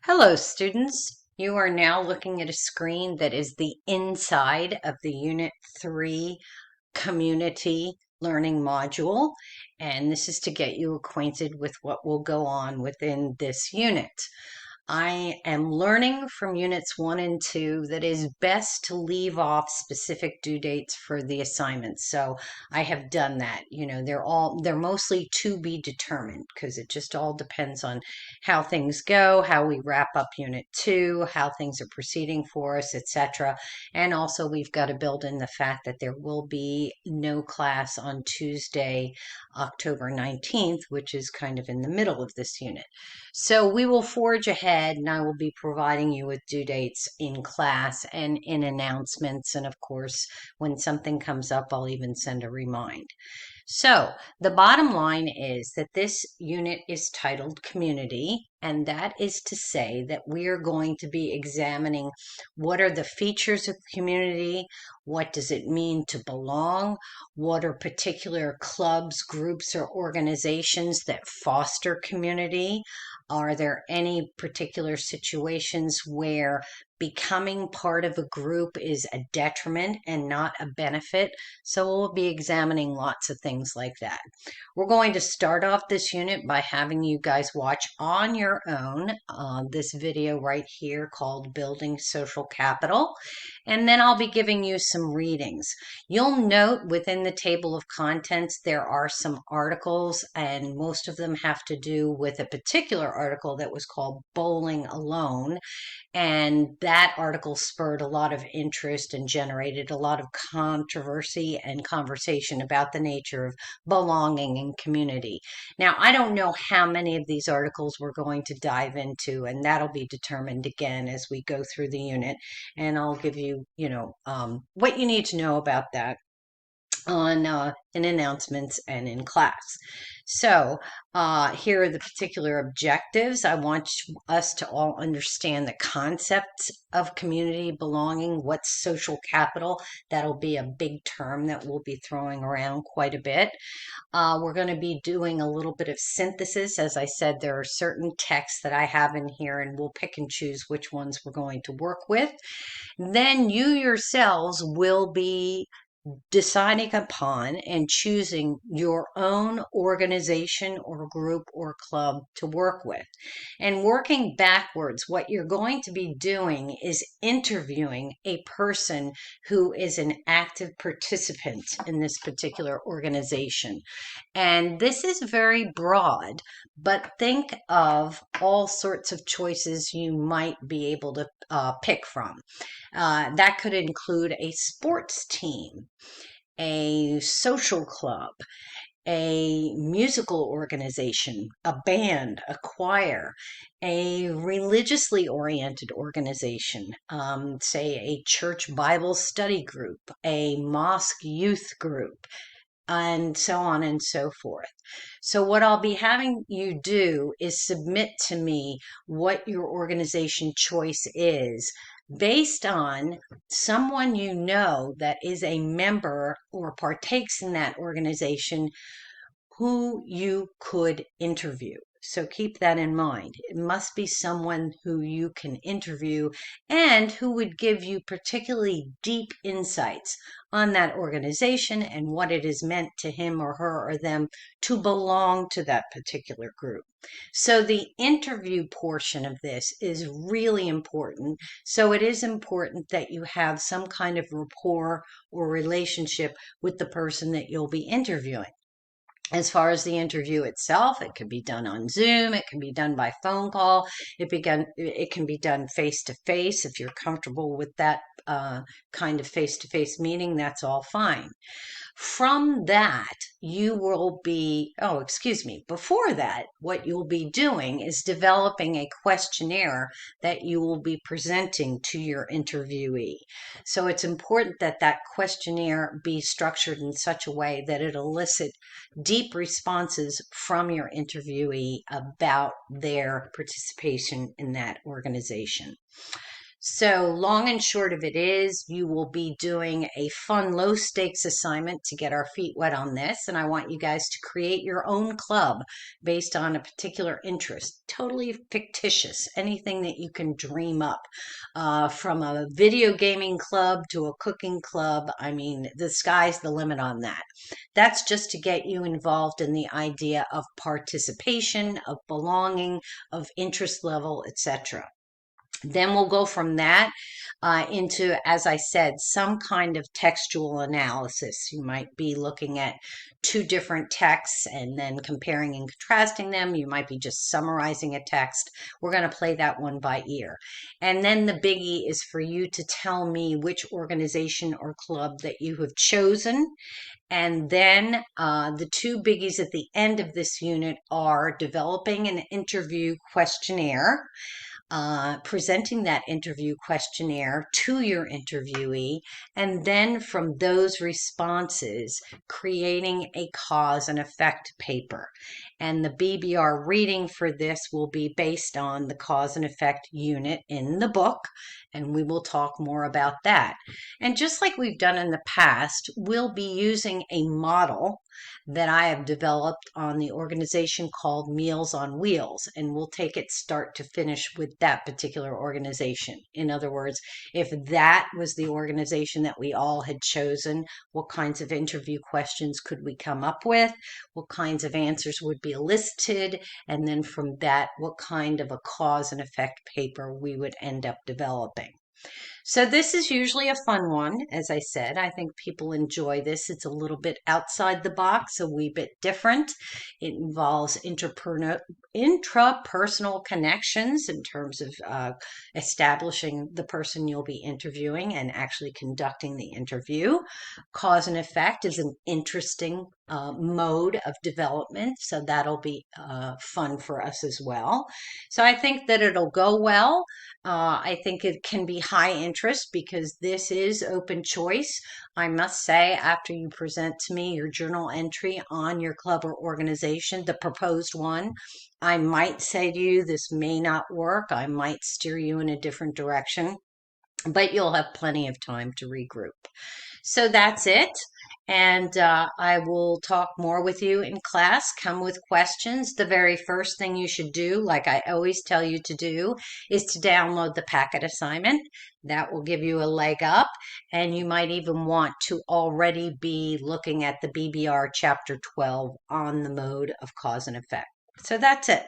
Hello, students. You are now looking at a screen that is the inside of the Unit 3 Community Learning module, and this is to get you acquainted with what will go on within this unit. I am learning from units 1 and 2 that is best to leave off specific due dates for the assignments. So I have done that. They're mostly to be determined because it just all depends on how things go, how we wrap up unit 2, how things are proceeding for us, etc. And also we've got to build in the fact that there will be no class on Tuesday, October 19th, which is kind of in the middle of this unit. So we will forge ahead, and I will be providing you with due dates in class and in announcements. And of course, when something comes up, I'll even send a remind. So the bottom line is that this unit is titled Community, and that is to say that we are going to be examining what are the features of community, what does it mean to belong, what are particular clubs, groups, or organizations that foster community. Are there any particular situations where becoming part of a group is a detriment and not a benefit? So we'll be examining lots of things like that. We're going to start off this unit by having you guys watch on your own this video right here called Building Social Capital. And then I'll be giving you some readings. You'll note within the table of contents there are some articles, and most of them have to do with a particular article that was called Bowling Alone. And that article spurred a lot of interest and generated a lot of controversy and conversation about the nature of belonging in community. Now, I don't know how many of these articles we're going to dive into, and that'll be determined again as we go through the unit. And I'll give you, what you need to know about that on in announcements and in class. So here are the particular objectives. I want us to all understand the concepts of community belonging. What's social capital? That'll be a big term that we'll be throwing around quite a bit. We're going to be doing a little bit of synthesis. As I said, there are certain texts that I have in here, and we'll pick and choose which ones we're going to work with. Then you yourselves will be deciding upon and choosing your own organization or group or club to work with. And working backwards, what you're going to be doing is interviewing a person who is an active participant in this particular organization. And this is very broad, but think of all sorts of choices you might be able to pick from. That could include a sports team, a social club, a musical organization, a band, a choir, a religiously oriented organization, say a church Bible study group, a mosque youth group, and so on and so forth. So what I'll be having you do is submit to me what your organization choice is based on someone you know that is a member or partakes in that organization who you could interview. So keep that in mind. It must be someone who you can interview and who would give you particularly deep insights on that organization and what it is meant to him or her or them to belong to that particular group. So the interview portion of this is really important. So it is important that you have some kind of rapport or relationship with the person that you'll be interviewing. As far as the interview itself, it can be done on Zoom, it can be done by phone call, it can be done face to face. If you're comfortable with that kind of face to face meeting, that's all fine. From that, before that, what you'll be doing is developing a questionnaire that you will be presenting to your interviewee. So it's important that that questionnaire be structured in such a way that it elicit deep responses from your interviewee about their participation in that organization. So, long and short of it is, you will be doing a fun, low stakes assignment to get our feet wet on this. And I want you guys to create your own club based on a particular interest, totally fictitious, anything that you can dream up, from a video gaming club to a cooking club. I mean, the sky's the limit on that. That's just to get you involved in the idea of participation, of belonging, of interest level, etc. Then we'll go from that into, as I said, some kind of textual analysis. You might be looking at two different texts and then comparing and contrasting them. You might be just summarizing a text. We're going to play that one by ear. And then the biggie is for you to tell me which organization or club that you have chosen. And then the two biggies at the end of this unit are developing an interview questionnaire, presenting that interview questionnaire to your interviewee, and then from those responses, creating a cause and effect paper. And the BBR reading for this will be based on the cause and effect unit in the book, and we will talk more about that. And just like we've done in the past, we'll be using a model that I have developed on the organization called Meals on Wheels, and we'll take it start to finish with that particular organization. In other words, if that was the organization that we all had chosen, what kinds of interview questions could we come up with? What kinds of answers would be elicited? And then from that, what kind of a cause and effect paper we would end up developing. So this is usually a fun one. As I said, I think people enjoy this. It's a little bit outside the box, a wee bit different. It involves intrapersonal connections in terms of establishing the person you'll be interviewing and actually conducting the interview. Cause and effect is an interesting mode of development, so that'll be fun for us as well. So I think that it'll go well. I think it can be high interest because this is open choice. I must say, after you present to me your journal entry on your club or organization, the proposed one, I might say to you, this may not work. I might steer you in a different direction, but you'll have plenty of time to regroup. So that's it. And I will talk more with you in class. Come with questions. The very first thing you should do, like I always tell you to do, is to download the packet assignment. That will give you a leg up. And you might even want to already be looking at the BBR Chapter 12 on the mode of cause and effect. So that's it.